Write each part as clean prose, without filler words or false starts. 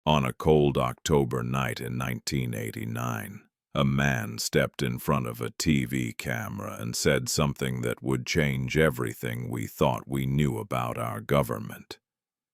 On a cold October night in 1989, a man stepped in front of a TV camera and said something that would change everything we thought we knew about our government.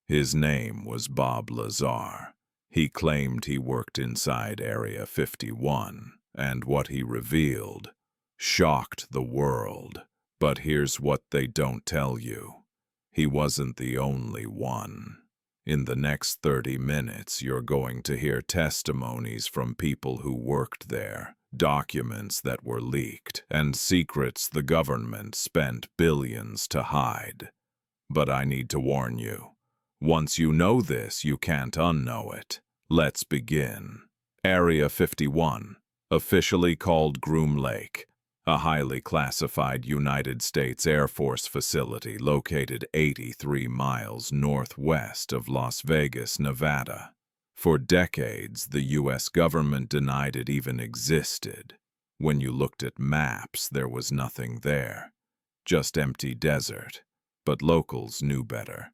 His name was Bob Lazar. He claimed he worked inside Area 51, and what he revealed shocked the world. But here's what they don't tell you. He wasn't the only one. In the next 30 minutes, you're going to hear testimonies from people who worked there, documents that were leaked, and secrets the government spent billions to hide. But I need to warn you. Once you know this, you can't unknow it. Let's begin. Area 51, officially called Groom Lake, a highly classified United States Air Force facility located 83 miles northwest of Las Vegas, Nevada. For decades, the U.S. government denied it even existed. When you looked at maps, there was nothing there, just empty desert. But locals knew better.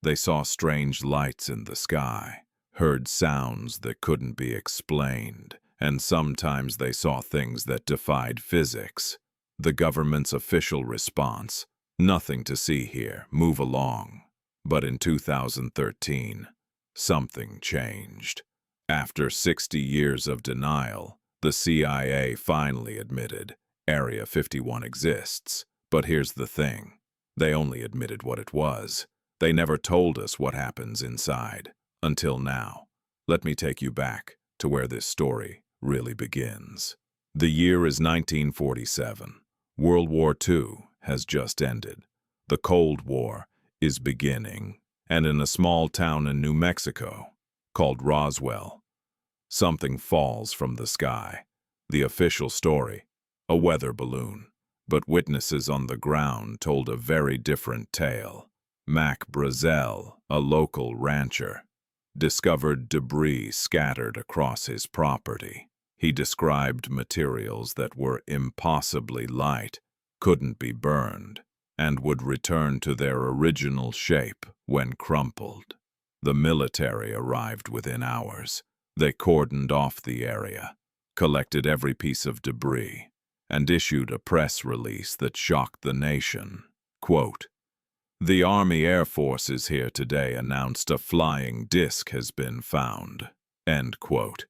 They saw strange lights in the sky, heard sounds that couldn't be explained, and sometimes they saw things that defied physics. The government's official response: nothing to see here, move along. But in 2013, something changed. After 60 years of denial, the CIA finally admitted Area 51 exists. But here's the thing. They only admitted what it was. They never told us what happens inside. Until now. Let me take you back to where this story really begins. The year is 1947. World War II has just ended. The Cold War is beginning. And in a small town in New Mexico called Roswell, something falls from the sky. The official story: a weather balloon. But witnesses on the ground told a very different tale. Mac Brazel, a local rancher, discovered debris scattered across his property. He described materials that were impossibly light, couldn't be burned, and would return to their original shape when crumpled. The military arrived within hours. They cordoned off the area, collected every piece of debris, and issued a press release that shocked the nation. Quote, "The Army Air Force is here today announced a flying disc has been found." End quote.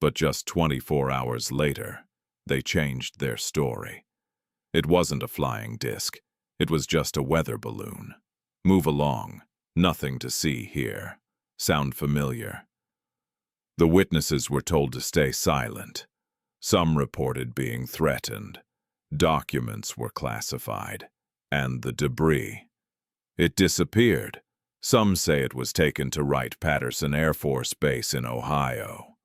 But just 24 hours later, they changed their story. It wasn't a flying disc. It was just a weather balloon. Move along. Nothing to see here. Sound familiar? The witnesses were told to stay silent. Some reported being threatened. Documents were classified. And the debris. It disappeared. Some say it was taken to Wright-Patterson Air Force Base in Ohio.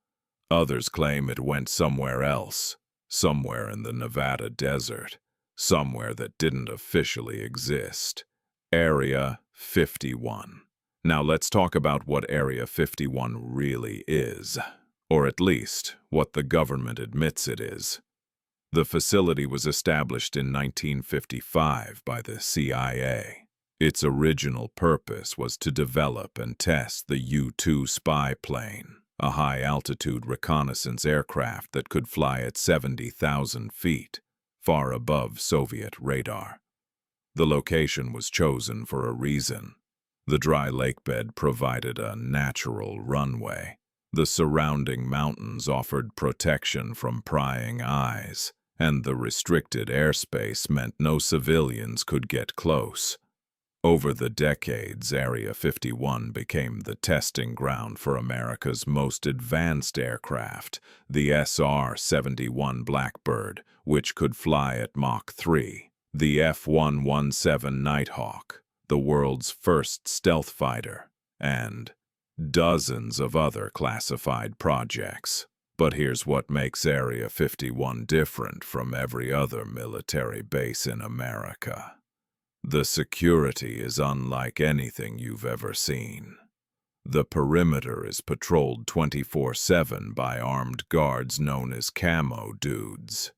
Others claim it went somewhere else, somewhere in the Nevada desert, somewhere that didn't officially exist. Area 51. Now let's talk about what Area 51 really is, or at least what the government admits it is. The facility was established in 1955 by the CIA. Its original purpose was to develop and test the U-2 spy plane, a high-altitude reconnaissance aircraft that could fly at 70,000 feet, far above Soviet radar. The location was chosen for a reason. The dry lakebed provided a natural runway. The surrounding mountains offered protection from prying eyes, and the restricted airspace meant no civilians could get close. Over the decades, Area 51 became the testing ground for America's most advanced aircraft, the SR-71 Blackbird, which could fly at Mach 3, the F-117 Nighthawk, the world's first stealth fighter, and dozens of other classified projects. But here's what makes Area 51 different from every other military base in America. The security is unlike anything you've ever seen. The perimeter is patrolled 24/7 by armed guards known as camo dudes.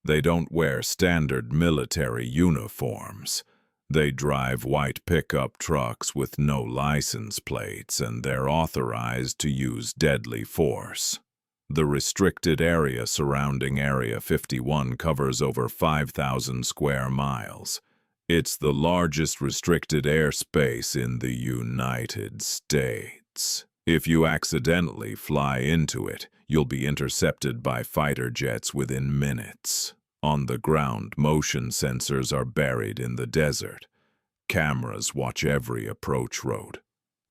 They don't wear standard military uniforms. They drive white pickup trucks with no license plates, and they're authorized to use deadly force. The restricted area surrounding Area 51 covers over 5,000 square miles. It's the largest restricted airspace in the United States. If you accidentally fly into it, you'll be intercepted by fighter jets within minutes. On the ground, motion sensors are buried in the desert. Cameras watch every approach road,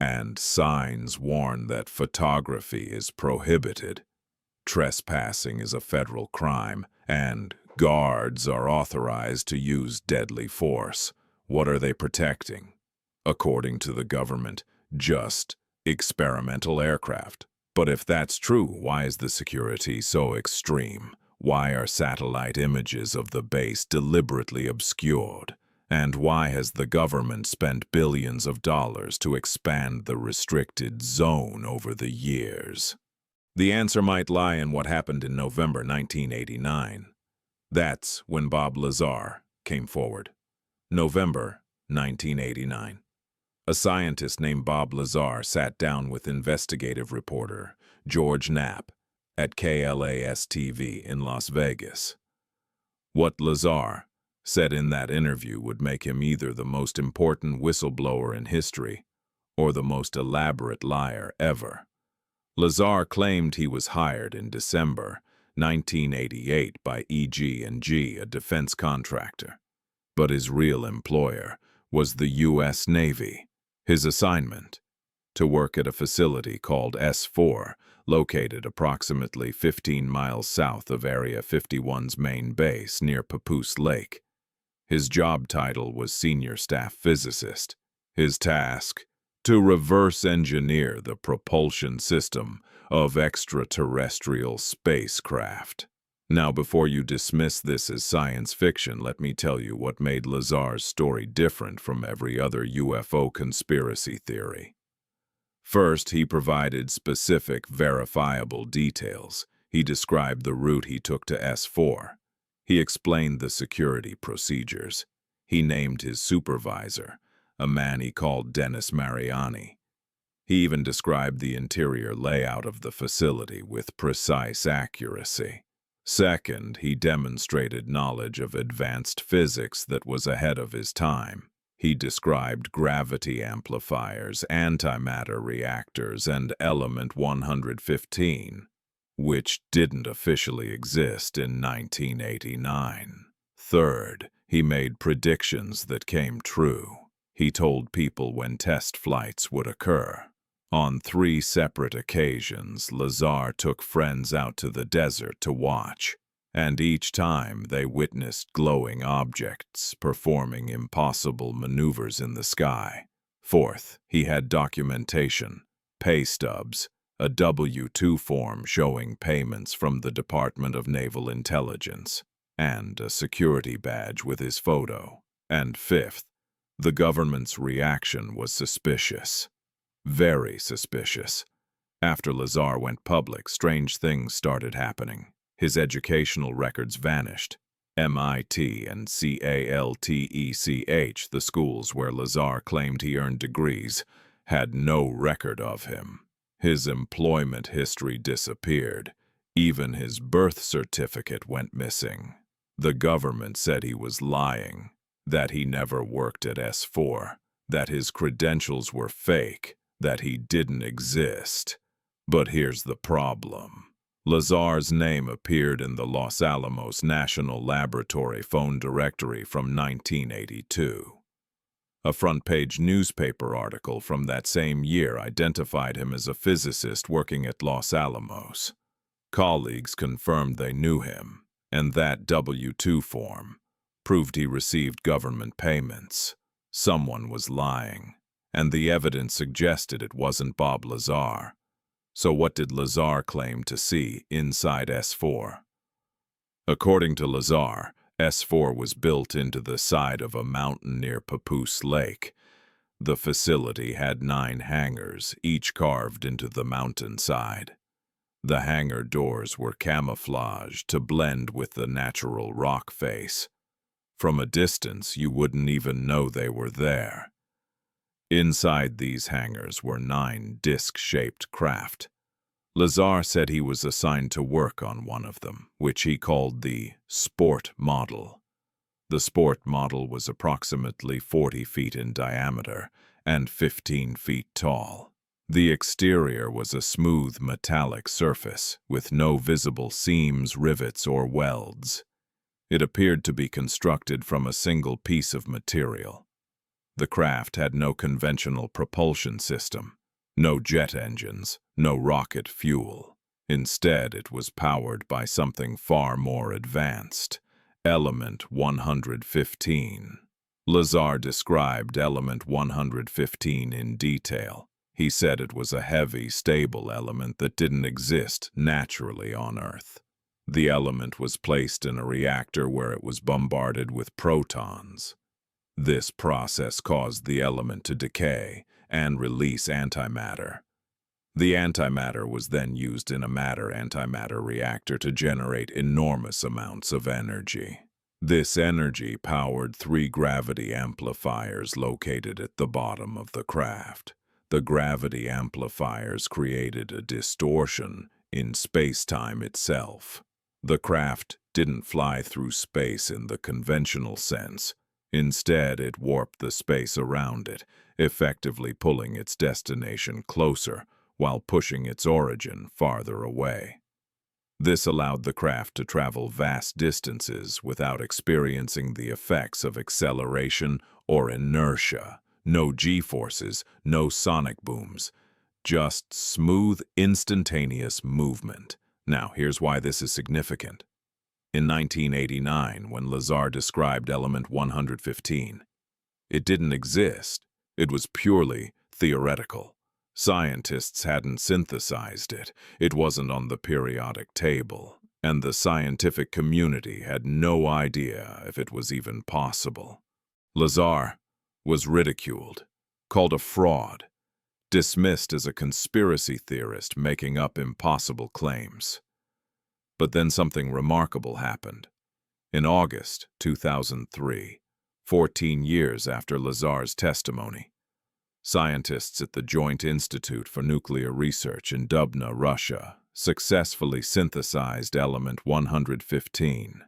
and signs warn that photography is prohibited. Trespassing is a federal crime, and guards are authorized to use deadly force. What are they protecting? According to the government, just experimental aircraft. But if that's true, why is the security so extreme? Why are satellite images of the base deliberately obscured? And why has the government spent billions of dollars to expand the restricted zone over the years? The answer might lie in what happened in November 1989. That's when Bob Lazar came forward. November 1989. A scientist named Bob Lazar sat down with investigative reporter George Knapp at KLAS-TV in Las Vegas. What Lazar said in that interview would make him either the most important whistleblower in history or the most elaborate liar ever. Lazar claimed he was hired in December 1988 by EG&G, a defense contractor. But his real employer was the U.S. Navy. His assignment? To work at a facility called S4, located approximately 15 miles south of Area 51's main base near Papoose Lake. His job title was Senior Staff Physicist. His task? To reverse engineer the propulsion system of extraterrestrial spacecraft. Now, before you dismiss this as science fiction, let me tell you what made Lazar's story different from every other UFO conspiracy theory. First, he provided specific, verifiable details. He described the route he took to S4. He explained the security procedures. He named his supervisor, a man he called Dennis Mariani. He even described the interior layout of the facility with precise accuracy. Second, he demonstrated knowledge of advanced physics that was ahead of his time. He described gravity amplifiers, antimatter reactors, and element 115, which didn't officially exist in 1989. Third, he made predictions that came true. He told people when test flights would occur. On 3 separate occasions, Lazar took friends out to the desert to watch, and each time they witnessed glowing objects performing impossible maneuvers in the sky. Fourth, he had documentation, pay stubs, a W-2 form showing payments from the Department of Naval Intelligence, and a security badge with his photo. And fifth, the government's reaction was suspicious. Very suspicious. After Lazar went public, strange things started happening. His educational records vanished. MIT and CALTECH, the schools where Lazar claimed he earned degrees, had no record of him. His employment history disappeared. Even his birth certificate went missing. The government said he was lying, that he never worked at S4, that his credentials were fake, that he didn't exist. But here's the problem. Lazar's name appeared in the Los Alamos National Laboratory phone directory from 1982. A front-page newspaper article from that same year identified him as a physicist working at Los Alamos. Colleagues confirmed they knew him, and that W-2 form proved he received government payments. Someone was lying, and the evidence suggested it wasn't Bob Lazar. So what did Lazar claim to see inside S4? According to Lazar, S4 was built into the side of a mountain near Papoose Lake. The facility had 9 hangars, each carved into the mountainside. The hangar doors were camouflaged to blend with the natural rock face. From a distance, you wouldn't even know they were there. Inside these hangars were 9 disc-shaped craft. Lazar said he was assigned to work on one of them, which he called the Sport Model. The Sport Model was approximately 40 feet in diameter and 15 feet tall. The exterior was a smooth metallic surface with no visible seams, rivets, or welds. It appeared to be constructed from a single piece of material. The craft had no conventional propulsion system, no jet engines, no rocket fuel. Instead, it was powered by something far more advanced, Element 115. Lazar described Element 115 in detail. He said it was a heavy, stable element that didn't exist naturally on Earth. The element was placed in a reactor where it was bombarded with protons. This process caused the element to decay and release antimatter. The antimatter was then used in a matter-antimatter reactor to generate enormous amounts of energy. This energy powered 3 gravity amplifiers located at the bottom of the craft. The gravity amplifiers created a distortion in space-time itself. The craft didn't fly through space in the conventional sense. Instead, it warped the space around it, effectively pulling its destination closer while pushing its origin farther away. This allowed the craft to travel vast distances without experiencing the effects of acceleration or inertia. No G-forces, no sonic booms, just smooth, instantaneous movement. Now, here's why this is significant. In 1989, when Lazar described Element 115, it didn't exist. It was purely theoretical. Scientists hadn't synthesized it. It wasn't on the periodic table, and the scientific community had no idea if it was even possible. Lazar was ridiculed, called a fraud, dismissed as a conspiracy theorist making up impossible claims. But then something remarkable happened. In August 2003, 14 years after Lazar's testimony, scientists at the Joint Institute for Nuclear Research in Dubna, Russia, successfully synthesized Element 115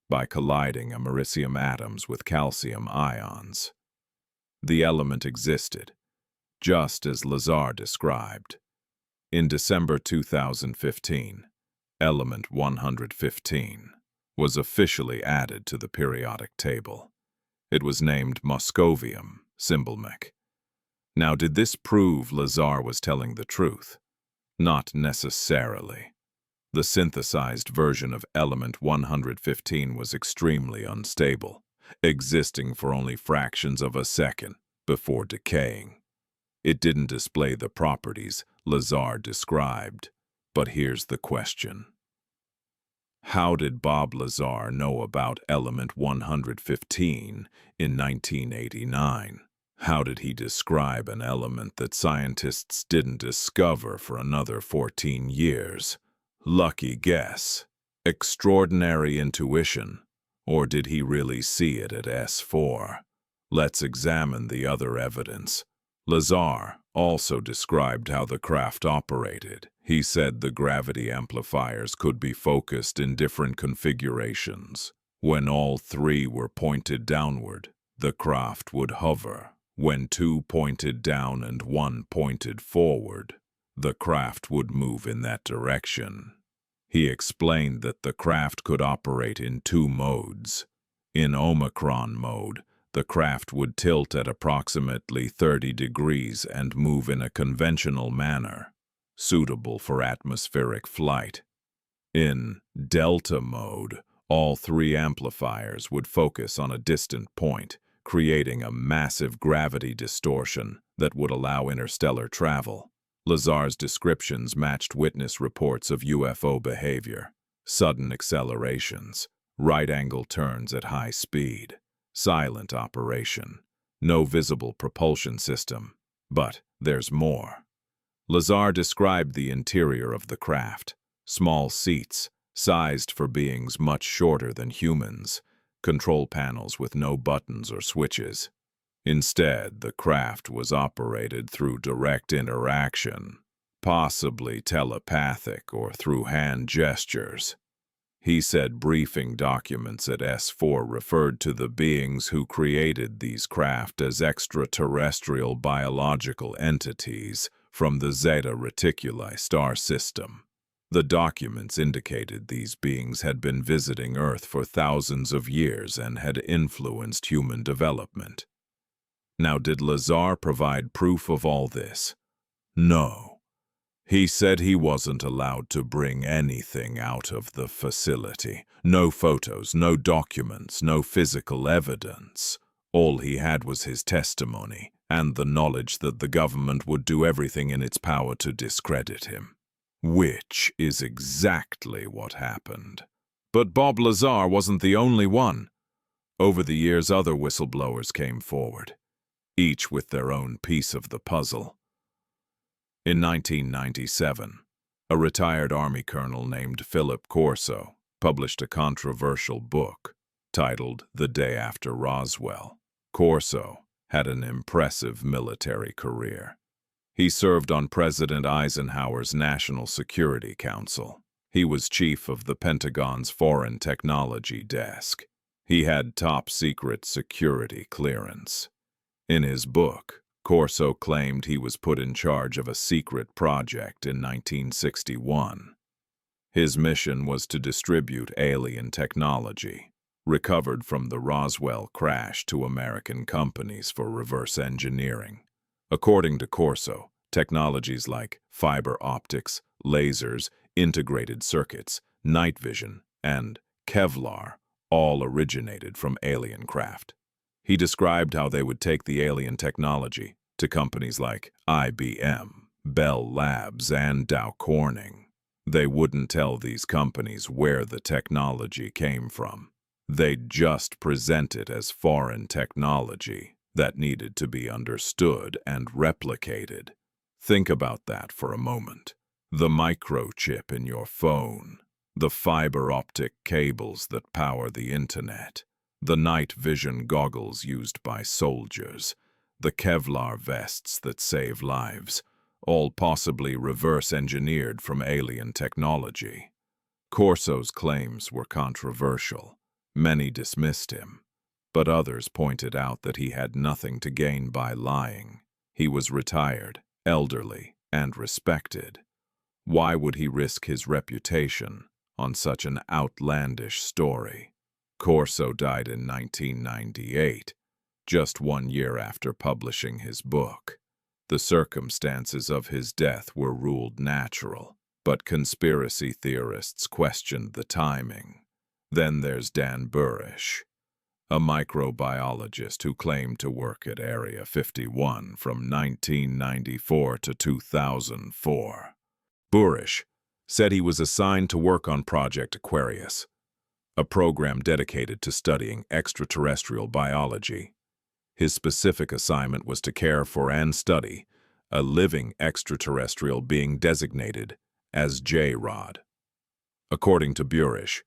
by colliding americium atoms with calcium ions. The element existed, just as Lazar described. In December 2015, Element 115 was officially added to the periodic table. It was named Moscovium, symbol MEC. Now, did this prove Lazar was telling the truth? Not necessarily. The synthesized version of Element 115 was extremely unstable, existing for only fractions of a second before decaying. It didn't display the properties Lazar described. But here's the question. How did Bob Lazar know about Element 115 in 1989? How did he describe an element that scientists didn't discover for another 14 years? Lucky guess. Extraordinary intuition. Or did he really see it at S4? Let's examine the other evidence. Lazar also described how the craft operated. He said the gravity amplifiers could be focused in different configurations. When all 3 were pointed downward, the craft would hover. When 2 pointed down and 1 pointed forward, the craft would move in that direction. He explained that the craft could operate in 2 modes. In Omicron mode, the craft would tilt at approximately 30 degrees and move in a conventional manner, suitable for atmospheric flight. In Delta mode, all 3 amplifiers would focus on a distant point, creating a massive gravity distortion that would allow interstellar travel. Lazar's descriptions matched witness reports of UFO behavior: sudden accelerations, right-angle turns at high speed, silent operation, no visible propulsion system. But there's more. Lazar described the interior of the craft: small seats, sized for beings much shorter than humans, control panels with no buttons or switches. Instead, the craft was operated through direct interaction, possibly telepathic or through hand gestures. He said briefing documents at S4 referred to the beings who created these craft as extraterrestrial biological entities from the Zeta Reticuli star system. The documents indicated these beings had been visiting Earth for thousands of years and had influenced human development. Now, did Lazar provide proof of all this? No. He said he wasn't allowed to bring anything out of the facility. No photos, no documents, no physical evidence. All he had was his testimony and the knowledge that the government would do everything in its power to discredit him. Which is exactly what happened. But Bob Lazar wasn't the only one. Over the years, other whistleblowers came forward, each with their own piece of the puzzle. In 1997, a retired Army colonel named Philip Corso published a controversial book titled The Day After Roswell. Corso had an impressive military career. He served on President Eisenhower's National Security Council. He was chief of the Pentagon's Foreign Technology Desk. He had top-secret security clearance. In his book, Corso claimed he was put in charge of a secret project in 1961. His mission was to distribute alien technology, recovered from the Roswell crash, to American companies for reverse engineering. According to Corso, technologies like fiber optics, lasers, integrated circuits, night vision, and Kevlar all originated from alien craft. He described how they would take the alien technology to companies like IBM, Bell Labs, and Dow Corning. They wouldn't tell these companies where the technology came from. They'd just present it as foreign technology that needed to be understood and replicated. Think about that for a moment. The microchip in your phone, the fiber optic cables that power the internet, the night vision goggles used by soldiers, the Kevlar vests that save lives, all possibly reverse-engineered from alien technology. Corso's claims were controversial. Many dismissed him, but others pointed out that he had nothing to gain by lying. He was retired, elderly, and respected. Why would he risk his reputation on such an outlandish story? Corso died in 1998, just 1 year after publishing his book. The circumstances of his death were ruled natural, but conspiracy theorists questioned the timing. Then there's Dan Burisch, a microbiologist who claimed to work at Area 51 from 1994 to 2004. Burisch said he was assigned to work on Project Aquarius, a program dedicated to studying extraterrestrial biology. His specific assignment was to care for and study a living extraterrestrial being designated as J-Rod. According to Burisch,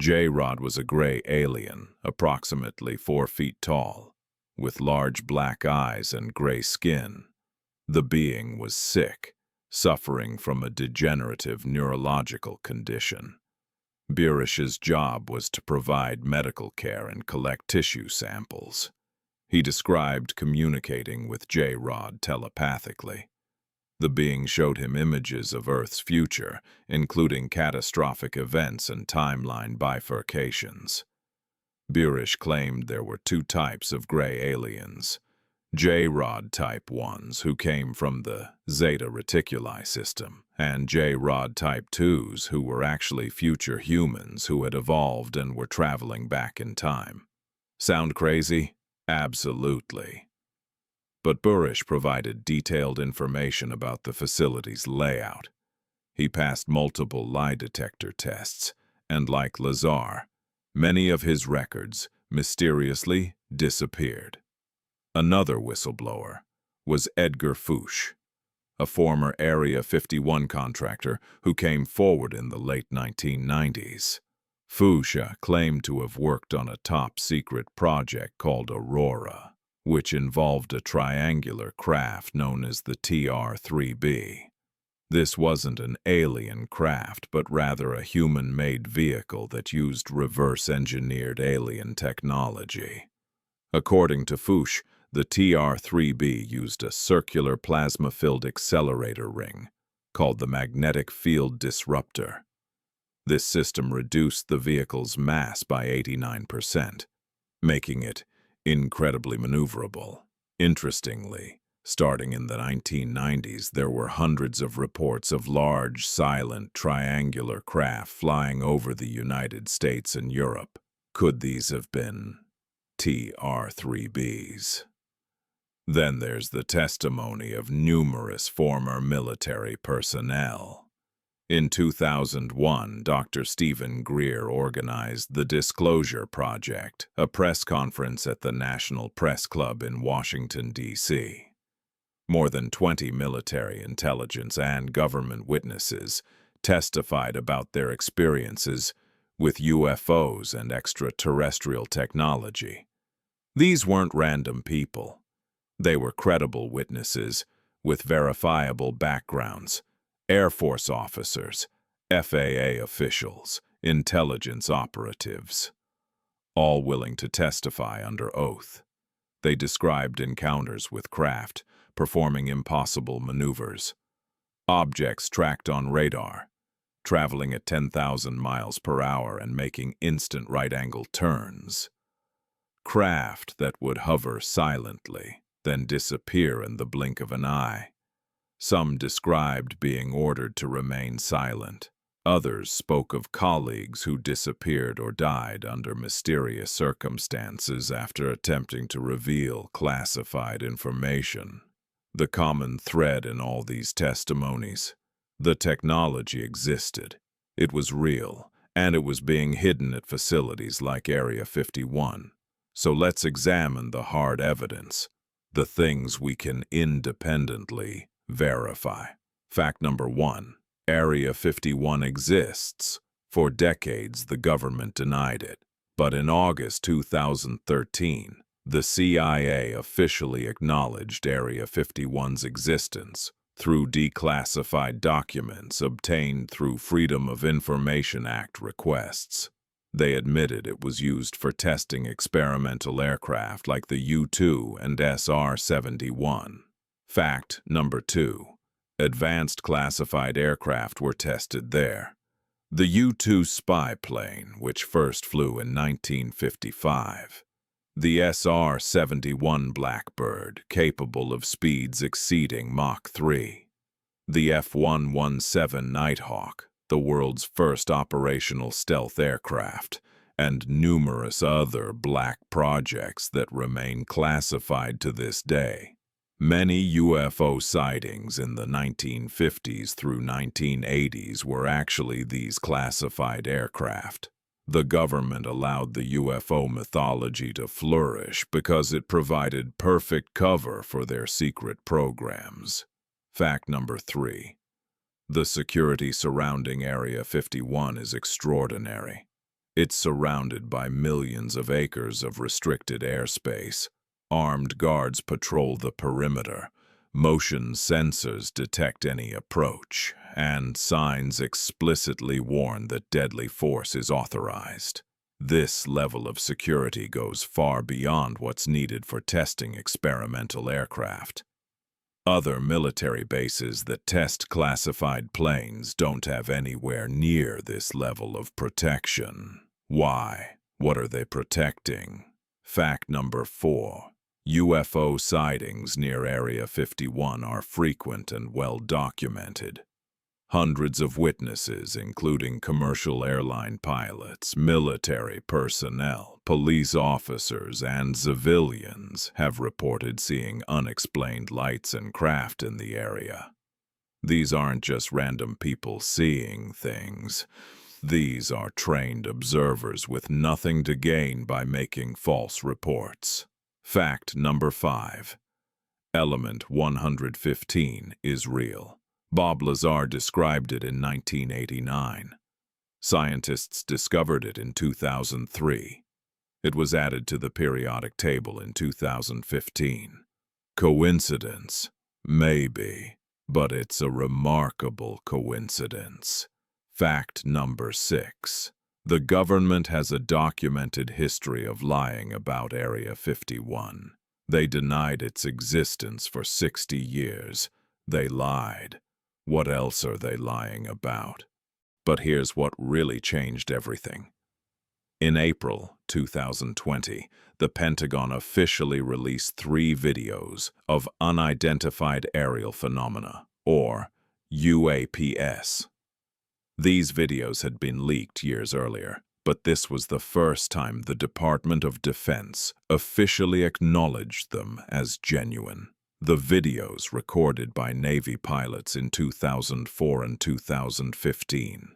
J-Rod was a gray alien, approximately 4 feet tall, with large black eyes and gray skin. The being was sick, suffering from a degenerative neurological condition. Burisch's job was to provide medical care and collect tissue samples. He described communicating with J-Rod telepathically. The being showed him images of Earth's future, including catastrophic events and timeline bifurcations. Burisch claimed there were 2 types of gray aliens: J-Rod type 1s, who came from the Zeta Reticuli system, and J-Rod type 2s, who were actually future humans who had evolved and were traveling back in time. Sound crazy? Absolutely. But Burisch provided detailed information about the facility's layout. He passed multiple lie detector tests, and like Lazar, many of his records mysteriously disappeared. Another whistleblower was Edgar Fouche, a former Area 51 contractor who came forward in the late 1990s. Fuchsia claimed to have worked on a top-secret project called Aurora, which involved a triangular craft known as the TR-3B. This wasn't an alien craft, but rather a human-made vehicle that used reverse-engineered alien technology. According to Fuchs, the TR-3B used a circular plasma-filled accelerator ring called the magnetic field disruptor. This system reduced the vehicle's mass by 89%, making it incredibly maneuverable. Interestingly, starting in the 1990s, there were hundreds of reports of large, silent, triangular craft flying over the United States and Europe. Could these have been TR-3Bs? Then there's the testimony of numerous former military personnel. In 2001, Dr. Stephen Greer organized the Disclosure Project, a press conference at the National Press Club in Washington, D.C. More than 20 military intelligence and government witnesses testified about their experiences with UFOs and extraterrestrial technology. These weren't random people. They were credible witnesses with verifiable backgrounds: Air Force officers, FAA officials, intelligence operatives, all willing to testify under oath. They described encounters with craft, performing impossible maneuvers, objects tracked on radar, traveling at 10,000 miles per hour and making instant right-angle turns, craft that would hover silently, then disappear in the blink of an eye. Some described being ordered to remain silent. Others spoke of colleagues who disappeared or died under mysterious circumstances after attempting to reveal classified information. The common thread in all these testimonies: the technology existed, it was real, and it was being hidden at facilities like Area 51. So let's examine the hard evidence, the things we can independently verify. Fact number 1. Area 51 exists. For decades, the government denied it. But in August 2013, the CIA officially acknowledged Area 51's existence through declassified documents obtained through Freedom of Information Act requests. They admitted it was used for testing experimental aircraft like the U-2 and SR-71. Fact number 2. Advanced classified aircraft were tested there. The U-2 spy plane, which first flew in 1955. The SR-71 Blackbird, capable of speeds exceeding Mach 3. The F-117 Nighthawk, the world's first operational stealth aircraft, and numerous other black projects that remain classified to this day. Many UFO sightings in the 1950s through 1980s were actually these classified aircraft. The government allowed the UFO mythology to flourish because it provided perfect cover for their secret programs. Fact number 3. The security surrounding Area 51 is extraordinary. It's surrounded by millions of acres of restricted airspace. Armed guards patrol the perimeter, motion sensors detect any approach, and signs explicitly warn that deadly force is authorized. This level of security goes far beyond what's needed for testing experimental aircraft. Other military bases that test classified planes don't have anywhere near this level of protection. Why? What are they protecting? Fact number 4. UFO sightings near Area 51 are frequent and well documented. Hundreds of witnesses, including commercial airline pilots, military personnel, police officers, and civilians, have reported seeing unexplained lights and craft in the area. These aren't just random people seeing things. These are trained observers with nothing to gain by making false reports. Fact number 5. Element 115 is real. Bob Lazar described it in 1989. Scientists discovered it in 2003. It was added to the periodic table in 2015. Coincidence? Maybe, but it's a remarkable coincidence. Fact number 6. The government has a documented history of lying about Area 51. They denied its existence for 60 years. They lied. What else are they lying about? But here's what really changed everything. In April 2020, the Pentagon officially released 3 videos of unidentified aerial phenomena, or UAPs. These videos had been leaked years earlier, but this was the first time the Department of Defense officially acknowledged them as genuine. The videos, recorded by Navy pilots in 2004 and 2015,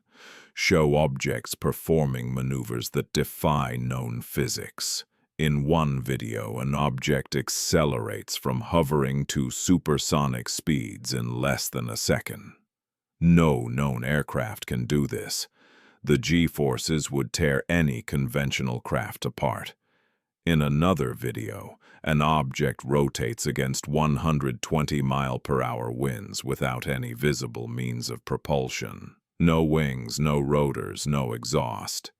show objects performing maneuvers that defy known physics. In one video, an object accelerates from hovering to supersonic speeds in less than a second. No known aircraft can do this. The G-forces would tear any conventional craft apart. In another video, an object rotates against 120-mile-per-hour winds without any visible means of propulsion. No wings, no rotors, no exhaust.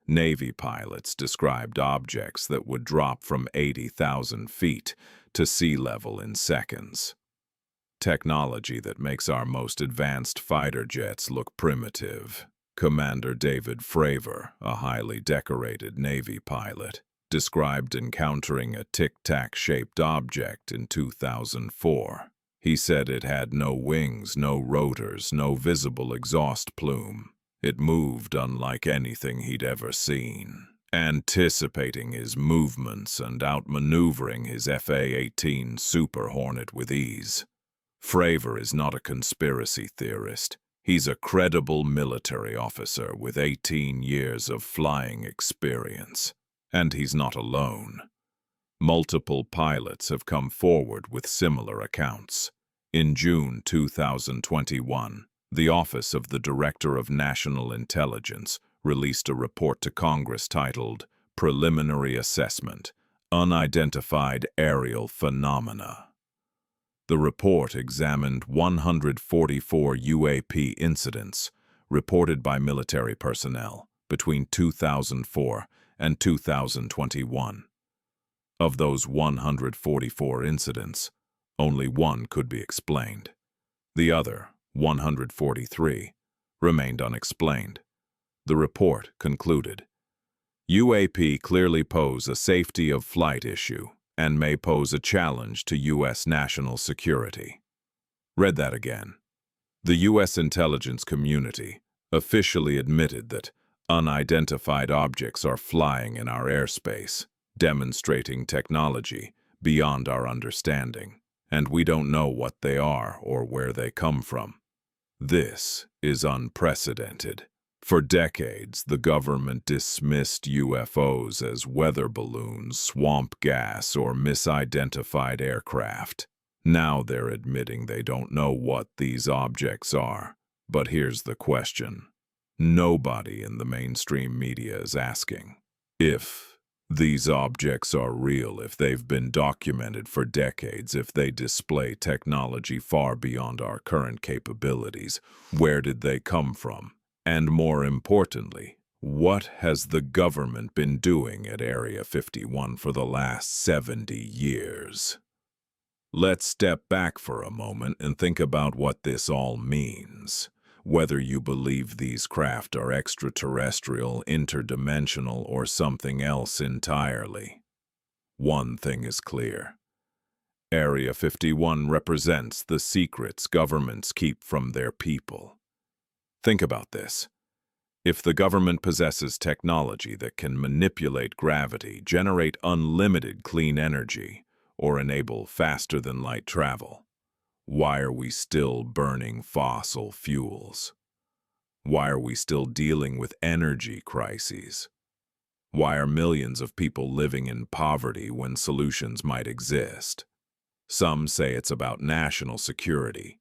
Navy pilots described objects that would drop from 80,000 feet to sea level in seconds. Technology that makes our most advanced fighter jets look primitive. Commander David Fravor, a highly decorated Navy pilot, described encountering a tic-tac-shaped object in 2004. He said it had no wings, no rotors, no visible exhaust plume. It moved unlike anything he'd ever seen, anticipating his movements and outmaneuvering his FA-18 Super Hornet with ease. Fravor is not a conspiracy theorist. He's a credible military officer with 18 years of flying experience. And he's not alone. Multiple pilots have come forward with similar accounts. In June 2021, the Office of the Director of National Intelligence released a report to Congress titled Preliminary Assessment: Unidentified Aerial Phenomena. The report examined 144 UAP incidents reported by military personnel between 2004 and 2021. Of those 144 incidents, only one could be explained. The other, 143, remained unexplained. The report concluded, UAP clearly pose a safety of flight issue and may pose a challenge to U.S. national security. Read that again. The U.S. intelligence community officially admitted that unidentified objects are flying in our airspace, demonstrating technology beyond our understanding, and we don't know what they are or where they come from. This is unprecedented. For decades, the government dismissed UFOs as weather balloons, swamp gas, or misidentified aircraft. Now they're admitting they don't know what these objects are. But here's the question. Nobody in the mainstream media is asking if these objects are real, if they've been documented for decades, if they display technology far beyond our current capabilities. Where did they come from? And more importantly, what has the government been doing at Area 51 for the last 70 years? Let's step back for a moment and think about what this all means. Whether you believe these craft are extraterrestrial, interdimensional, or something else entirely, one thing is clear. Area 51 represents the secrets governments keep from their people. Think about this. If the government possesses technology that can manipulate gravity, generate unlimited clean energy, or enable faster-than-light travel, why are we still burning fossil fuels? Why are we still dealing with energy crises? Why are millions of people living in poverty when solutions might exist? Some say it's about national security,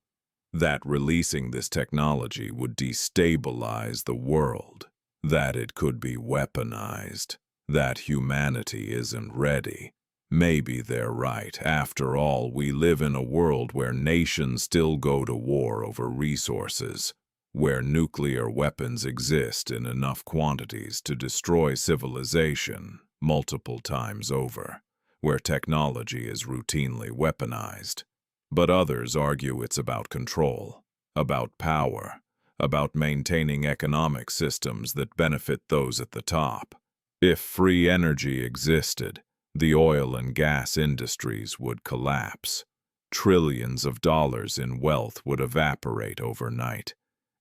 that releasing this technology would destabilize the world. that it could be weaponized, that humanity isn't ready. Maybe they're right. After all, we live in a world where nations still go to war over resources, where nuclear weapons exist in enough quantities to destroy civilization multiple times over, where technology is routinely weaponized. But others argue it's about control, about power, about maintaining economic systems that benefit those at the top. If free energy existed, the oil and gas industries would collapse. Trillions of dollars in wealth would evaporate overnight.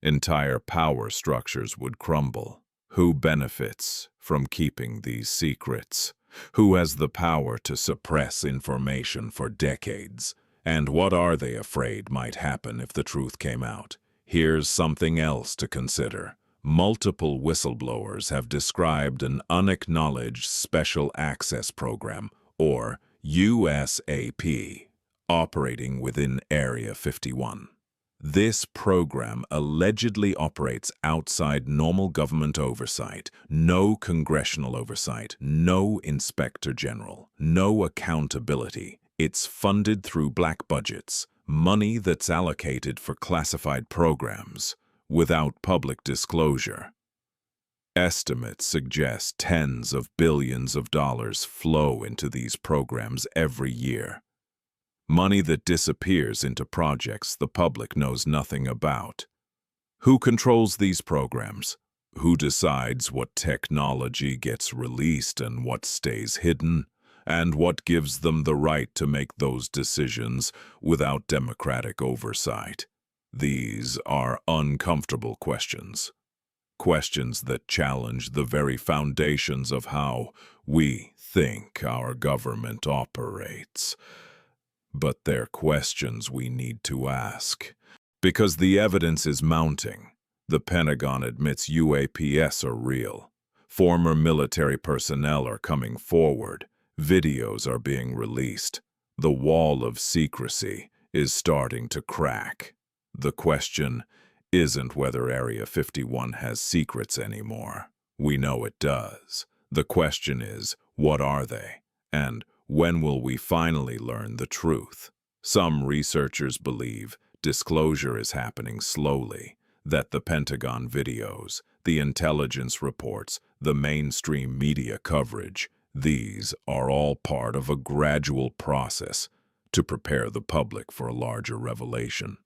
Entire power structures would crumble. Who benefits from keeping these secrets? Who has the power to suppress information for decades? And what are they afraid might happen if the truth came out? Here's something else to consider. Multiple whistleblowers have described an unacknowledged special access program, or USAP, operating within Area 51. This program allegedly operates outside normal government oversight, no congressional oversight, no inspector general, no accountability. It's funded through black budgets, money that's allocated for classified programs, without public disclosure. Estimates suggest tens of billions of dollars flow into these programs every year. Money that disappears into projects the public knows nothing about. Who controls these programs? Who decides what technology gets released and what stays hidden? And what gives them the right to make those decisions without democratic oversight? These are uncomfortable questions. Questions that challenge the very foundations of how we think our government operates. But they're questions we need to ask. Because the evidence is mounting. The Pentagon admits UAPs are real. Former military personnel are coming forward. Videos are being released. The wall of secrecy is starting to crack. The question isn't whether Area 51 has secrets anymore. We know it does. The question is, what are they? And when will we finally learn the truth? Some researchers believe disclosure is happening slowly, that the Pentagon videos, the intelligence reports, the mainstream media coverage, these are all part of a gradual process to prepare the public for a larger revelation.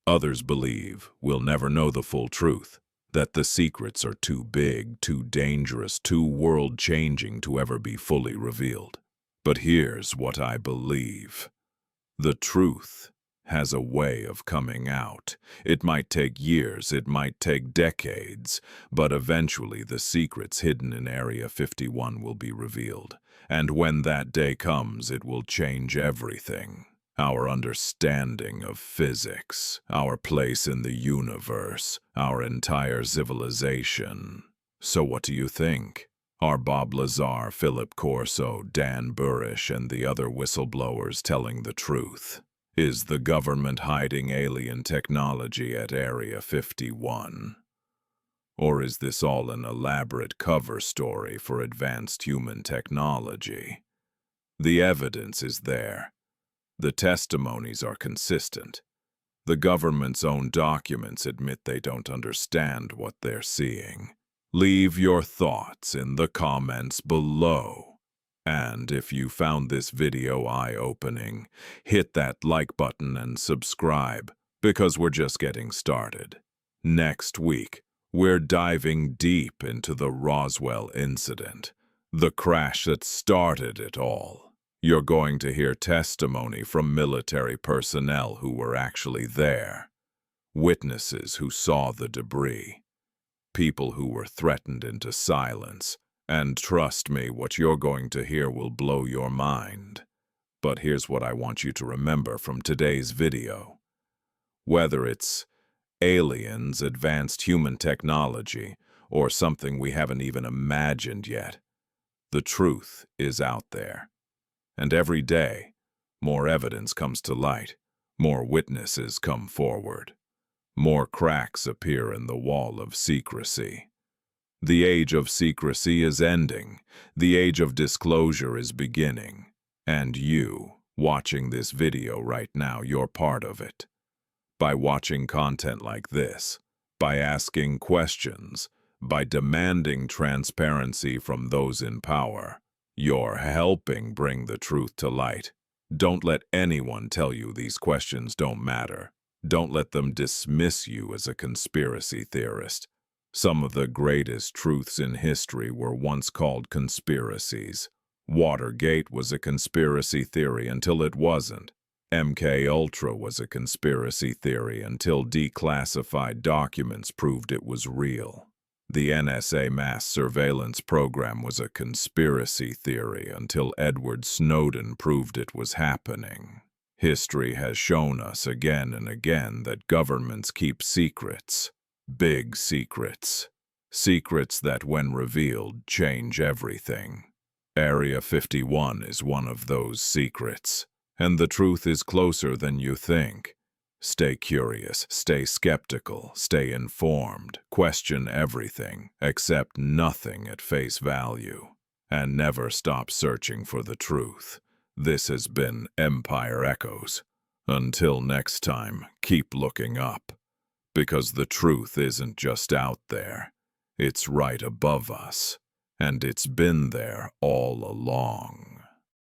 Others believe we'll never know the full truth, that the secrets are too big, too dangerous, too world-changing to ever be fully revealed. But here's what I believe. The truth has a way of coming out. It might take years, it might take decades, but eventually the secrets hidden in Area 51 will be revealed. And when that day comes, it will change everything. Our understanding of physics, our place in the universe, our entire civilization. So what do you think? Are Bob Lazar, Philip Corso, Dan Burisch, and the other whistleblowers telling the truth? Is the government hiding alien technology at Area 51? Or is this all an elaborate cover story for advanced human technology? The evidence is there. The testimonies are consistent. The government's own documents admit they don't understand what they're seeing. Leave your thoughts in the comments below. And if you found this video eye-opening, hit that like button and subscribe, because we're just getting started. Next week, we're diving deep into the Roswell incident, the crash that started it all. You're going to hear testimony from military personnel who were actually there, witnesses who saw the debris, people who were threatened into silence, and trust me, what you're going to hear will blow your mind. But here's what I want you to remember from today's video. Whether it's aliens, advanced human technology, or something we haven't even imagined yet, the truth is out there. And every day, more evidence comes to light, more witnesses come forward, more cracks appear in the wall of secrecy. The age of secrecy is ending. The age of disclosure is beginning. And you, watching this video right now, you're part of it. By watching content like this, by asking questions, by demanding transparency from those in power, you're helping bring the truth to light. Don't let anyone tell you these questions don't matter. Don't let them dismiss you as a conspiracy theorist. Some of the greatest truths in history were once called conspiracies. Watergate was a conspiracy theory until it wasn't. MK Ultra was a conspiracy theory until declassified documents proved it was real. The NSA mass surveillance program was a conspiracy theory until Edward Snowden proved it was happening. History has shown us again and again that governments keep secrets, big secrets, secrets that when revealed change everything. Area 51 is one of those secrets, and the truth is closer than you think. Stay curious, stay skeptical, stay informed, question everything, accept nothing at face value, and never stop searching for the truth. This has been Empire Echoes. Until next time, keep looking up, because the truth isn't just out there, it's right above us, and it's been there all along.